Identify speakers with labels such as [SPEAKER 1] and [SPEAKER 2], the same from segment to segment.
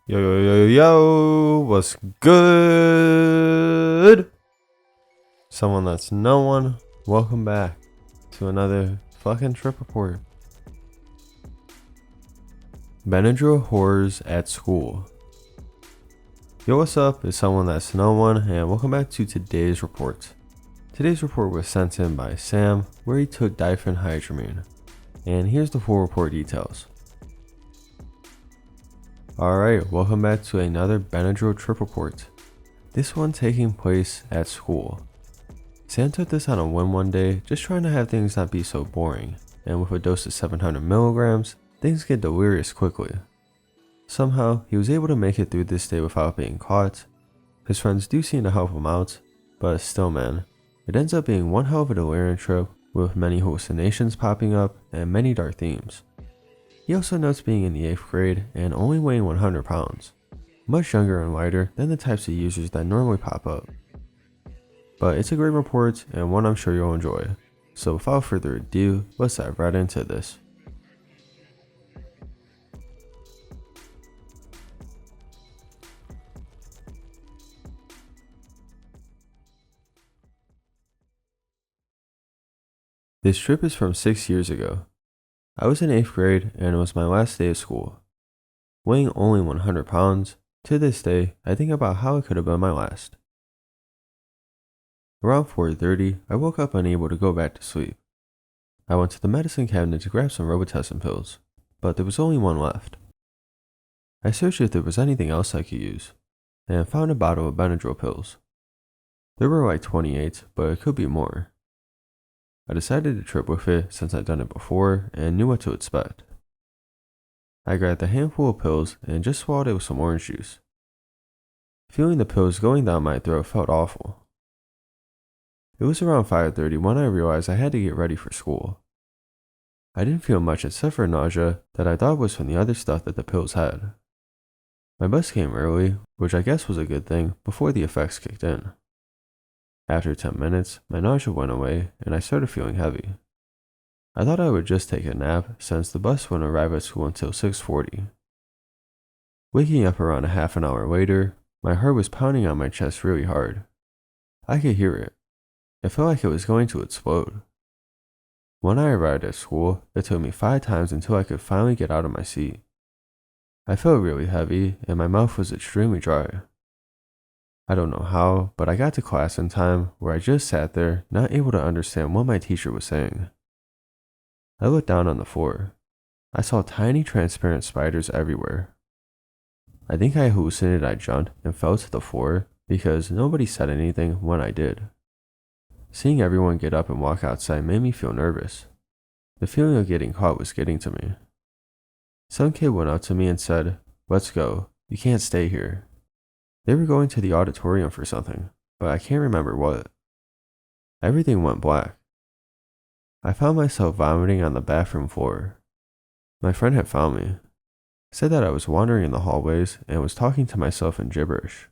[SPEAKER 1] Yo, yo, yo, yo, what's good? Someone that's no one, welcome back to another fucking trip report. Benadryl horrors at school. Yo, what's up? It's someone that's no one, and welcome back to today's report. Today's report was sent in by Sam, where he took Diphenhydramine. And here's the full report details. Alright, welcome back to another Benadryl trip report. This one taking place at school. Sam took this on a whim one day, just trying to have things not be so boring, and with a dose of 700 milligrams, things get delirious quickly. Somehow, he was able to make it through this day without being caught. His friends do seem to help him out, but still man, it ends up being one hell of a delirium trip with many hallucinations popping up and many dark themes. He also notes being in the 8th grade and only weighing 100 pounds, much younger and lighter than the types of users that normally pop up. But it's a great report and one I'm sure you'll enjoy, so without further ado, let's dive right into this. This trip is from 6 years ago. I was in 8th grade and it was my last day of school. Weighing only 100 pounds, to this day, I think about how it could have been my last. Around 4:30, I woke up unable to go back to sleep. I went to the medicine cabinet to grab some Robitussin pills, but there was only one left. I searched if there was anything else I could use, and found a bottle of Benadryl pills. There were like 28, but it could be more. I decided to trip with it since I'd done it before and knew what to expect. I grabbed a handful of pills and just swallowed it with some orange juice. Feeling the pills going down my throat felt awful. It was around 5:30 when I realized I had to get ready for school. I didn't feel much except for nausea that I thought was from the other stuff that the pills had. My bus came early, which I guess was a good thing, before the effects kicked in. After 10 minutes, my nausea went away and I started feeling heavy. I thought I would just take a nap since the bus wouldn't arrive at school until 6:40. Waking up around a half an hour later, my heart was pounding on my chest really hard. I could hear it. It felt like it was going to explode. When I arrived at school, it took me 5 times until I could finally get out of my seat. I felt really heavy and my mouth was extremely dry. I don't know how, but I got to class in time where I just sat there, not able to understand what my teacher was saying. I looked down on the floor. I saw tiny transparent spiders everywhere. I think I hallucinated I jumped and fell to the floor because nobody said anything when I did. Seeing everyone get up and walk outside made me feel nervous. The feeling of getting caught was getting to me. Some kid went up to me and said, "Let's go, you can't stay here." They were going to the auditorium for something, but I can't remember what. Everything went black. I found myself vomiting on the bathroom floor. My friend had found me. Said that I was wandering in the hallways and was talking to myself in gibberish.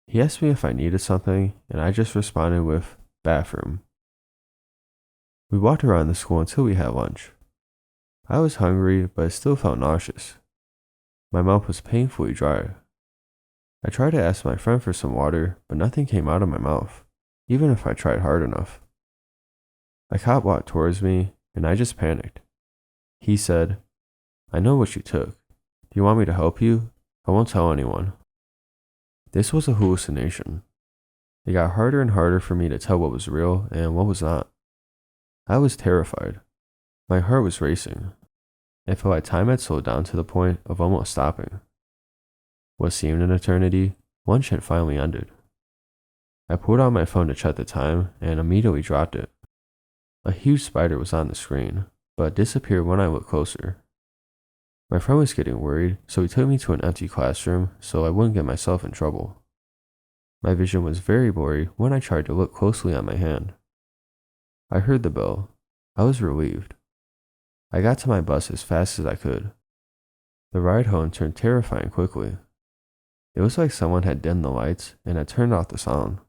[SPEAKER 1] He asked me if I needed something, and I just responded with, "Bathroom." We walked around the school until we had lunch. I was hungry, but still felt nauseous. My mouth was painfully dry. I tried to ask my friend for some water, but nothing came out of my mouth, even if I tried hard enough. A cop walked towards me, and I just panicked. He said, "I know what you took. Do you want me to help you? I won't tell anyone." This was a hallucination. It got harder and harder for me to tell what was real and what was not. I was terrified. My heart was racing. It felt like time had slowed down to the point of almost stopping. What seemed an eternity, lunch had finally ended. I pulled out my phone to check the time and immediately dropped it. A huge spider was on the screen, but disappeared when I looked closer. My friend was getting worried, so he took me to an empty classroom so I wouldn't get myself in trouble. My vision was very blurry when I tried to look closely at my hand. I heard the bell. I was relieved. I got to my bus as fast as I could. The ride home turned terrifying quickly. It was like someone had dimmed the lights and had turned off the sound.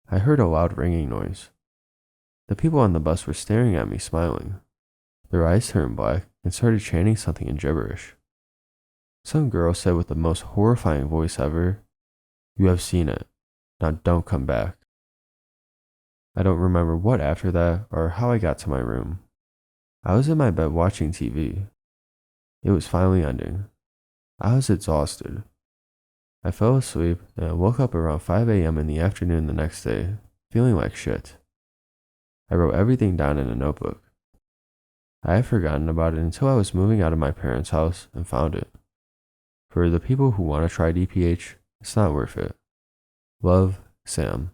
[SPEAKER 1] I heard a loud ringing noise. The people on the bus were staring at me smiling. Their eyes turned black and started chanting something in gibberish. Some girl said with the most horrifying voice ever, "You have seen it. Now don't come back." I don't remember what after that or how I got to my room. I was in my bed watching TV. It was finally ending. I was exhausted. I fell asleep and I woke up around 5 a.m. in the afternoon the next day, feeling like shit. I wrote everything down in a notebook. I had forgotten about it until I was moving out of my parents' house and found it. For the people who want to try DPH, it's not worth it. Love, Sam.